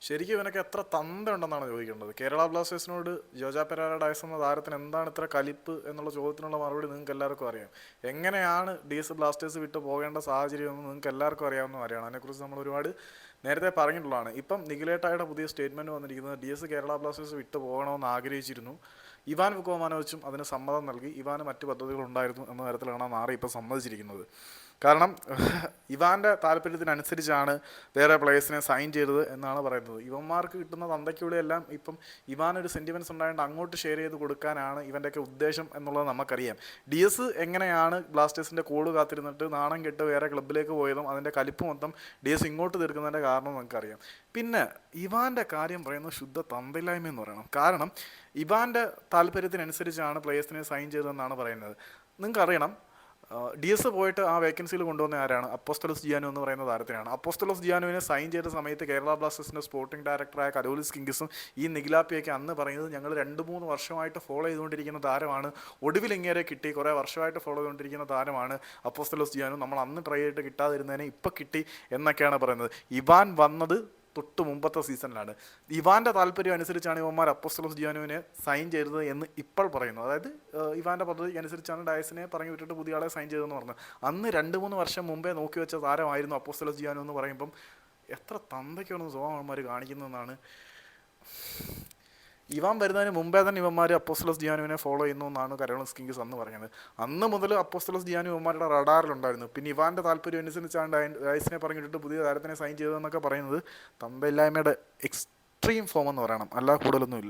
ശരിക്കും ഇവനൊക്കെ എത്ര തന്ത ഉണ്ടെന്നാണ് ചോദിക്കേണ്ടത്. കേരള ബ്ലാസ്റ്റേഴ്സിനോട് ജോജ പെരേര ഡയസ് എന്ന താരത്തിന് എന്താണ് ഇത്ര കലിപ്പ് എന്നുള്ള ചോദ്യത്തിനുള്ള മറുപടി നിങ്ങൾക്ക് എല്ലാവർക്കും അറിയാം. എങ്ങനെയാണ് DS ബ്ലാസ്റ്റേഴ്സ് വിട്ട് പോകേണ്ട സാഹചര്യം എന്ന് നിങ്ങൾക്ക് എല്ലാവർക്കും അറിയാവുന്ന കാര്യമാണ്. അതിനെക്കുറിച്ച് നമ്മൾ ഒരുപാട് നേരത്തെ പറഞ്ഞിട്ടുള്ളതാണ്. ഇപ്പം നിഖിലേട്ടായുടെ പുതിയ സ്റ്റേറ്റ്മെൻറ്റ് വന്നിരിക്കുന്നത് DS കേരള ബ്ലാസ്റ്റേഴ്സ് വിട്ട് പോകണമെന്ന് ആഗ്രഹിച്ചിരുന്നു. ഇവാൻ വുക്കോമാനോവിച്ചും അതിന് സമ്മതം നൽകി. ഇവാന് മറ്റ് പദ്ധതികളുണ്ടായിരുന്നു എന്ന തരത്തിലാണ് നാറി ഇപ്പോൾ സമ്മതിച്ചിരിക്കുന്നത്. കാരണം ഇവാൻ്റെ താല്പര്യത്തിനനുസരിച്ചാണ് വേറെ പ്ലേയേഴ്സിനെ സൈൻ ചെയ്തത് എന്നാണ് പറയുന്നത്. ഇവന്മാർക്ക് കിട്ടുന്ന തന്തയ്ക്കുള്ളിയെല്ലാം ഇപ്പം ഇവാനൊരു സെൻറ്റിമെൻറ്റ്സ് ഉണ്ടായതുകൊണ്ട് അങ്ങോട്ട് ഷെയർ ചെയ്ത് കൊടുക്കാനാണ് ഇവൻ്റെയൊക്കെ ഉദ്ദേശം എന്നുള്ളത് നമുക്കറിയാം. DS എങ്ങനെയാണ് ബ്ലാസ്റ്റേഴ്സിൻ്റെ കോള് കാത്തിരുന്നിട്ട് നാണം കെട്ട് വേറെ ക്ലബ്ബിലേക്ക് പോയതും അതിൻ്റെ കലിപ്പ് മൊത്തം DS ഇങ്ങോട്ട് തീർക്കുന്നതിൻ്റെ കാരണം നമുക്കറിയാം. പിന്നെ ഇവാൻ്റെ കാര്യം പറയുന്നത് ശുദ്ധ തന്തയില്ലായ്മ എന്ന് പറയണം. കാരണം ഇവാൻ്റെ താല്പര്യത്തിനനുസരിച്ചാണ് പ്ലേയേഴ്സിനെ സൈൻ ചെയ്തതെന്നാണ് പറയുന്നത്. നിങ്ങൾക്കറിയണം, DS പോയിട്ട് ആ വേക്കൻസിയിൽ കൊണ്ടുവന്ന ആരാണ്? അപ്പോസ്തലോസ് ജിയാനോ എന്ന് പറയുന്ന താരത്തിനാണ്. അപ്പോസ്തലോസ് ജിയാനോവിനെ സൈൻ ചെയ്ത സമയത്ത് കേരള ബ്ലാസ്റ്റേഴ്സിൻ്റെ സ്പോർട്ടിംഗ് ഡയറക്ടറായ കരോലിസ് കിങ്കിസും ഈ നിഖിലാപ്പിയൊക്കെ അന്ന് പറയുന്നത് ഞങ്ങൾ 2-3 വർഷമായിട്ട് ഫോളോ ചെയ്തുകൊണ്ടിരിക്കുന്ന താരമാണ്, ഒടുവിൽ ഇങ്ങേരെ കിട്ടി, കുറേ വർഷമായിട്ട് ഫോളോ ചെയ്തുകൊണ്ടിരിക്കുന്ന താരമാണ് അപ്പോസ്തലോസ് ജിയാനോ, നമ്മൾ അന്ന് ട്രൈ ചെയ്തിട്ട് കിട്ടാതിരുന്നതിനെ ഇപ്പം കിട്ടി എന്നൊക്കെയാണ് പറയുന്നത്. ഇവാൻ വന്നത് തൊട്ട് മുമ്പത്തെ സീസണിലാണ്. ഇവാൻ്റെ താല്പര്യം അനുസരിച്ചാണ് ഇവന്മാർ അപ്പോസ്തലോസ് ജിയാനോവിനെ സൈൻ ചെയ്തത് എന്ന് ഇപ്പോൾ പറയുന്നു. അതായത് ഇവാൻ്റെ പദ്ധതി അനുസരിച്ചാണ് ഡയസിനെ പറഞ്ഞു വിട്ടിട്ട് പുതിയ ആളെ സൈൻ ചെയ്തതെന്ന് പറഞ്ഞു. അന്ന് 2-3 വർഷം മുമ്പേ നോക്കി വെച്ച താരമായിരുന്നു അപ്പോസ്തലോസ് ജിയാനോ എന്ന് പറയുമ്പം എത്ര തന്തയ്ക്കാണ് സ്വഭാവന്മാർ കാണിക്കുന്നതെന്നാണ്. ഇവാൻ വരുന്നതിന് മുമ്പേ തന്നെ ഇവന്മാർ അപ്പോസ്തലോസ് ജിയാനുവിനെ ഫോളോ ചെയ്യുന്നു എന്നാണ് കരോളിസ് കിങ്കിസ് അന്ന് പറഞ്ഞത്. അന്ന് മുതൽ അപ്പോസ്തലോസ് ജിയാനു ഇവന്മാരുടെ റഡാറിലുണ്ടായിരുന്നു. പിന്നെ ഇവാൻ്റെ താല്പര്യം അനുസരിച്ചാണ് ഡയസിനെ പറഞ്ഞിട്ട് പുതിയ താരത്തിനെ സൈൻ ചെയ്തതെന്നൊക്കെ പറയുന്നത് തന്തയില്ലായ്മയുടെ എക്സ്ട്രീം ഫോം എന്ന് പറയണം, അല്ല കൂടുതലൊന്നുമില്ല.